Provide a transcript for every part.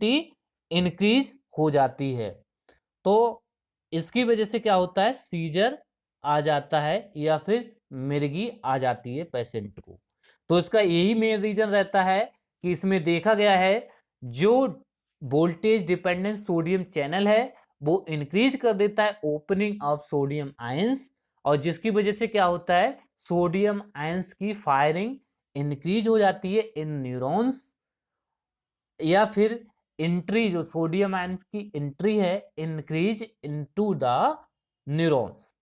Excitability increase हो जाती है। तो इसकी वजह से क्या होता है, सीजर आ जाता है या फिर मिर्गी आ जाती है पेशेंट को। तो इसका यही मेन रीजन रहता है कि इसमें देखा गया है जो वोल्टेज डिपेंडेंट सोडियम चैनल है वो इंक्रीज कर देता है ओपनिंग ऑफ सोडियम आयंस, और जिसकी वजह से क्या होता है, सोडियम आयंस की फायरिंग इंक्रीज हो जाती है इन न्यूरॉन्स, या फिर एंट्री जो सोडियम आयंस की एंट्री है इंक्रीज इनटू द न्यूरॉन्स,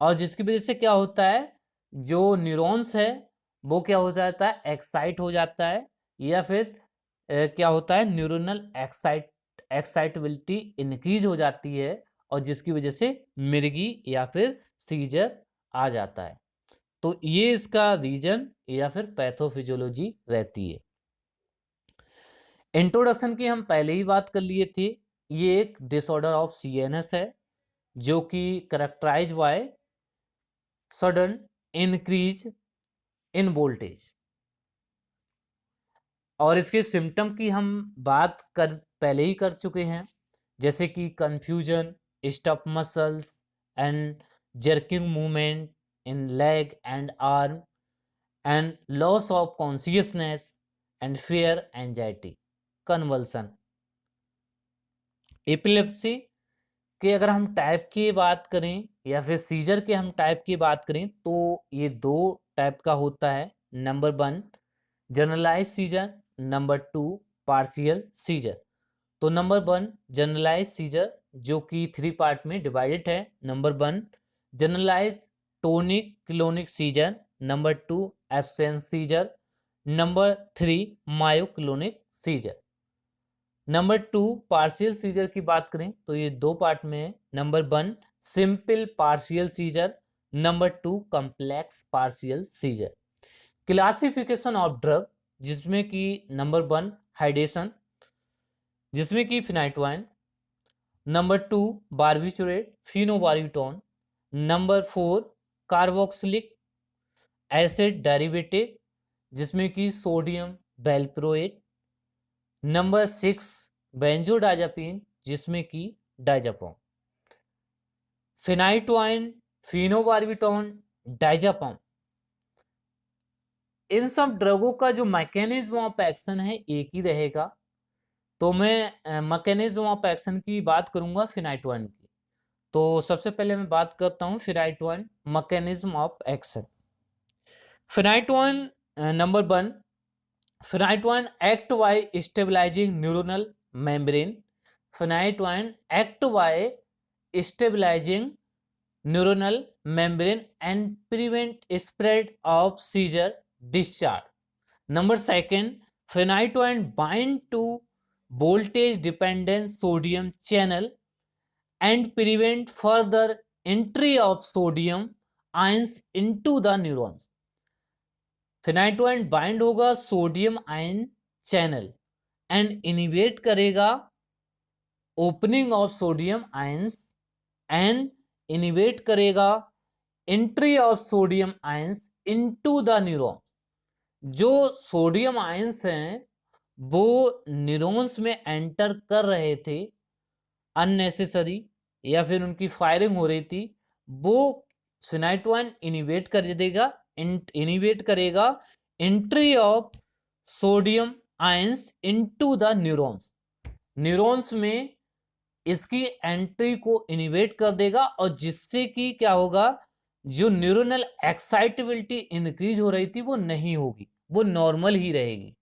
और जिसकी वजह से क्या होता है, जो न्यूरॉन्स है वो क्या हो जाता है, एक्साइट हो जाता है, या फिर क्या होता है, न्यूरोनल एक्साइटेबिलिटी इंक्रीज हो जाती है, और जिसकी वजह से मिर्गी या फिर सीजर आ जाता है। तो ये इसका रीजन या फिर पैथोफिजियोलॉजी रहती है। इंट्रोडक्शन की हम पहले ही बात कर लिए थे। ये एक डिसऑर्डर ऑफ सीएनएस है जो कि characterize by sudden increase in voltage, और इसके सिम्टम की हम बात कर पहले ही कर चुके हैं, जैसे कि confusion, stiff muscles and jerking movement in leg and arm and loss of consciousness and fear, anxiety, convulsion. Epilepsy के अगर हम टाइप की बात करें या फिर सीजर के हम टाइप की बात करें तो ये दो टाइप का होता है। Number 1 generalise seizure, number 2 partial seizure. तो नंबर 1 जनरलाइज सीजर जो कि 3 पार्ट में डिवाइडेड है। Number 1 generalize tonic clonic seizure, number 2 absence seizure, number 3 myoclonic seizure. Number 2 partial seizure की बात करें तो ये दो पार्ट में है। Number 1 simple partial seizure, number 2 complex partial seizure. Classification of drug जिसमें कि नंबर 1 हाइडेशन जिसमें कि phenytoin, number 2 barbiturate phenobarbitone, number 4 carboxylic acid derivative जिसमें कि सोडियम वेलप्रोएट, नंबर 6 बेंजोडाइजापीन जिसमें कि डाइजापम। फिनाइटवाइन, फिनोबार्बिटोन, डाइजापम, इन सब ड्रगों का जो मैकेनिज्म ऑफ एक्शन है एक ही रहेगा। तो मैं मैकेनिज्म ऑफ एक्शन की बात करूंगा फिनाइटवाइन की। तो सबसे पहले मैं बात करता हूं phenytoin mechanism of action. Phenytoin number 1 phenytoin act by stabilising neuronal membrane. Phenytoin act by stabilizing neuronal membrane and prevent spread of seizure discharge. Number 2 phenytoin bind to voltage dependent sodium channel and prevent further entry of sodium ions into the neurons. Phenytoin bind होगा sodium ion channel and inhibit करेगा opening of sodium ions and inhibit करेगा entry of sodium ions into the neuron. जो sodium ions हैं वो neurons में enter कर रहे थे अननेसेसरी या फिर उनकी फायरिंग हो रही थी, वो फिनाइटोइन इनिवेट करेगा entry of sodium ions into the neurons. Neurons में इसकी एंट्री को इनिवेट कर देगा और जिससे कि क्या होगा, जो न्यूरोनल एक्साइटेबिलिटी इंक्रीज हो रही थी वो नहीं होगी, वो नॉर्मल ही रहेगी।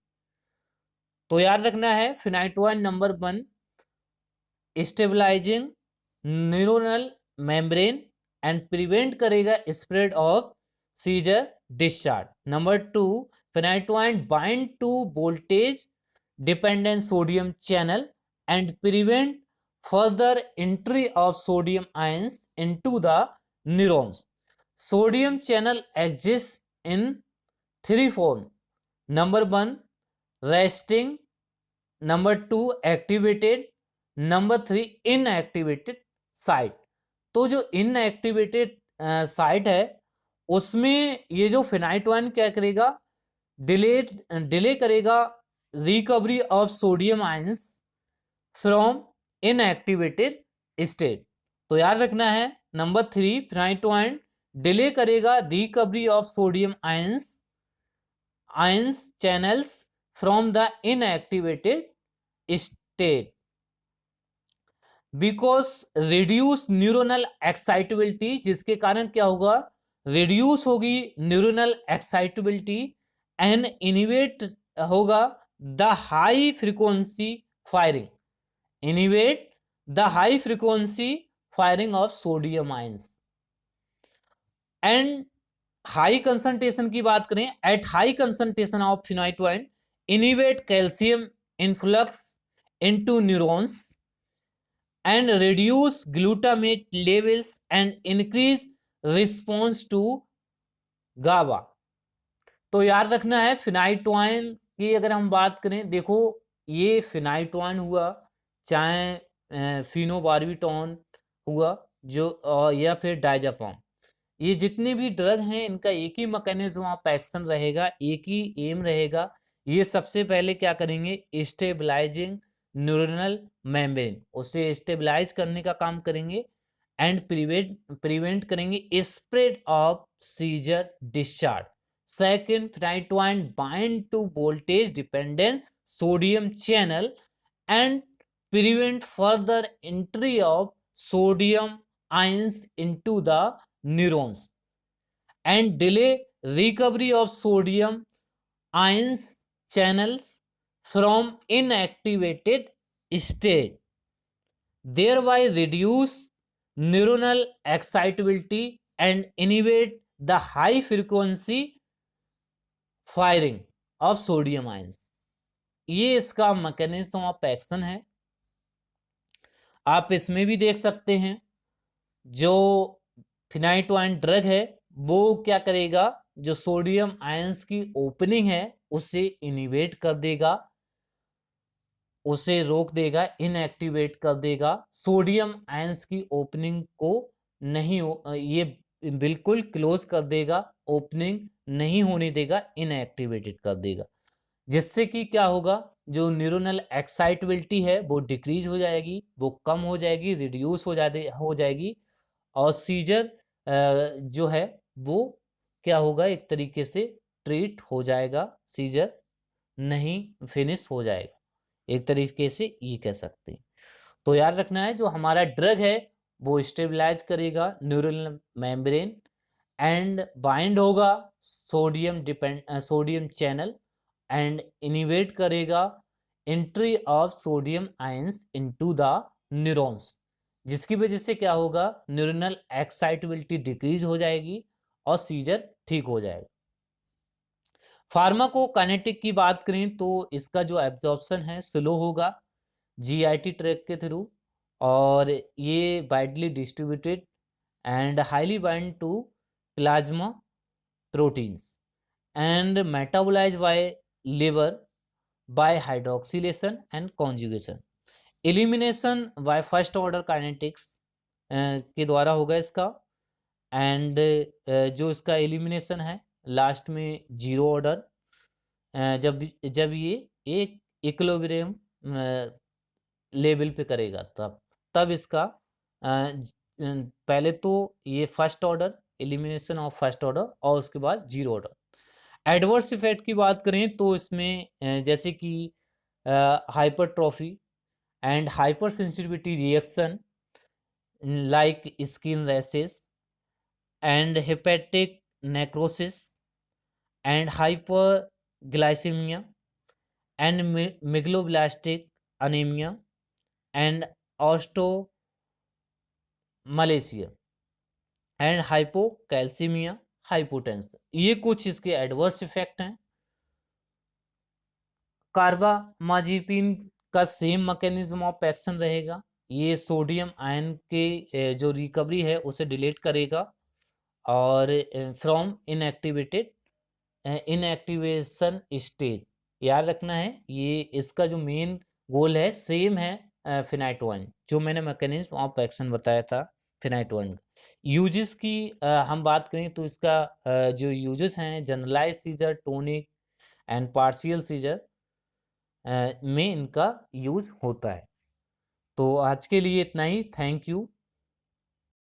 तो याद रखना है phenytoin number 1 stabilising neuronal membrane and prevent करेगा spread of seizure discharge. Number 2 phenytoin bind to voltage dependent sodium channel and prevent further entry of sodium ions into the neurons. Sodium channel exists in 3 forms. Number 1 resting, number 2 activated, number 3 inactivated site. तो जो inactivated site है उसमें ये जो फिनाइटोइन क्या करेगा, delay करेगा recovery of sodium ions from inactivated state. तो याद रखना है नंबर 3 फिनाइटोइन डिले करेगा recovery of sodium ions channels from the inactivated state because reduce neuronal excitability, जिसके कारण क्या होगा, रिड्यूस होगी न्यूरोनल एक्साइटेबिलिटी एंड इनिवेट होगा the high frequency firing, inhibit the high frequency firing of sodium ions. And high concentration की बात करें, at high concentration of phenytoin inhibit calcium influx into neurons and reduce glutamate levels and increase response to GABA। तो याद रखना है फिनाइटोइन की अगर हम बात करें, देखो ये फिनाइटोइन हुआ, चाहे फिनोबार्बिटॉन हुआ जो या फिर डायजापाम, ये जितने भी ड्रग हैं इनका एक ही मैकेनिज्म ऑफ एक्शन रहेगा, एक ही एम रहेगा। ये सबसे पहले क्या करेंगे, स्टेबलाइजिंग न्यूरोनल मेम्ब्रेन, उसे स्टेबलाइज करने का काम करेंगे एंड प्रिवेंट करेंगे spread of seizure discharge. Second, phenytoin bind to voltage dependent sodium channel and prevent further entry of sodium ions into the neurons and delay recovery of sodium ions channels from inactivated state, thereby reduce neuronal excitability and inhibit the high frequency firing of sodium ions। ये इसका mechanism of action है। आप इसमें भी देख सकते हैं जो फिनाइटोइन ड्रग है वो क्या करेगा, जो सोडियम आयंस की ओपनिंग है उसे इनिवेट कर देगा, उसे रोक देगा, इनएक्टिवेट कर देगा। सोडियम आयंस की ओपनिंग को नहीं ये बिल्कुल क्लोज कर देगा, ओपनिंग नहीं होने देगा, इनएक्टिवेटेड कर देगा, जिससे कि क्या होगा, जो न्यूरोनल एक्साइटेबिलिटी है वो डिक्रीज हो जाएगी, वो कम हो जाएगी, रिड्यूस हो जाएगी और सीजर जो है वो क्या होगा, एक तरीके से ट्रीट हो जाएगा, सीजर नहीं फिनिश हो जाएगा, एक तरीके से ये कह सकते हैं। तो याद रखना है जो हमारा ड्रग है वो स्टेबलाइज करेगा न्यूरल मेम्ब्रेन एंड बाइंड होगा सोडियम चैनल एंड इनिवेट करेगा entry of sodium ions into the neurons, जिसकी वजह से क्या होगा, न्यूरोनल एक्साइटेबिलिटी डिक्रीज हो जाएगी और सीजर ठीक हो जाएगा। फार्माकोकाइनेटिक की बात करें तो इसका जो एब्जॉर्प्शन है स्लो होगा जीआईटी ट्रैक के थ्रू, और ये widely distributed and highly bind to plasma proteins and metabolize by liver by hydroxylation and conjugation. Elimination by first order kinetics के द्वारा होगा इसका, एंड जो इसका एलिमिनेशन है लास्ट में जीरो ऑर्डर, जब जब ये एक इक्विलिब्रियम लेवल पे करेगा तब इसका पहले तो ये first order elimination of first order और उसके बाद जीरो ऑर्डर। एडवर्स इफेक्ट की बात करें तो इसमें जैसे कि hypertrophy and hyper sensitivity reaction like skin rashes and hepatic necrosis and hyperglycaemia and megaloblastic anaemia and osteomalacia and hypocalcaemia hypotension, ये कुछ इसके एडवर्स इफेक्ट हैं। कार्बामाजिपिन का सेम मैकेनिज्म ऑफ एक्शन रहेगा, ये सोडियम आयन के जो रिकवरी है उसे डिलीट करेगा और फ्रॉम इनएक्टिवेशन स्टेज। याद रखना है ये इसका जो मेन गोल है सेम है फिनाइटोइन, जो मैंने मैकेनिज्म ऑफ एक्शन बताया था फिनाइटोइन। यूजेस की हम बात करें तो इसका जो यूजेस हैं, generalize seizure, tonic and partial seizure में इनका यूज होता है। तो आज के लिए इतना ही। Thank you.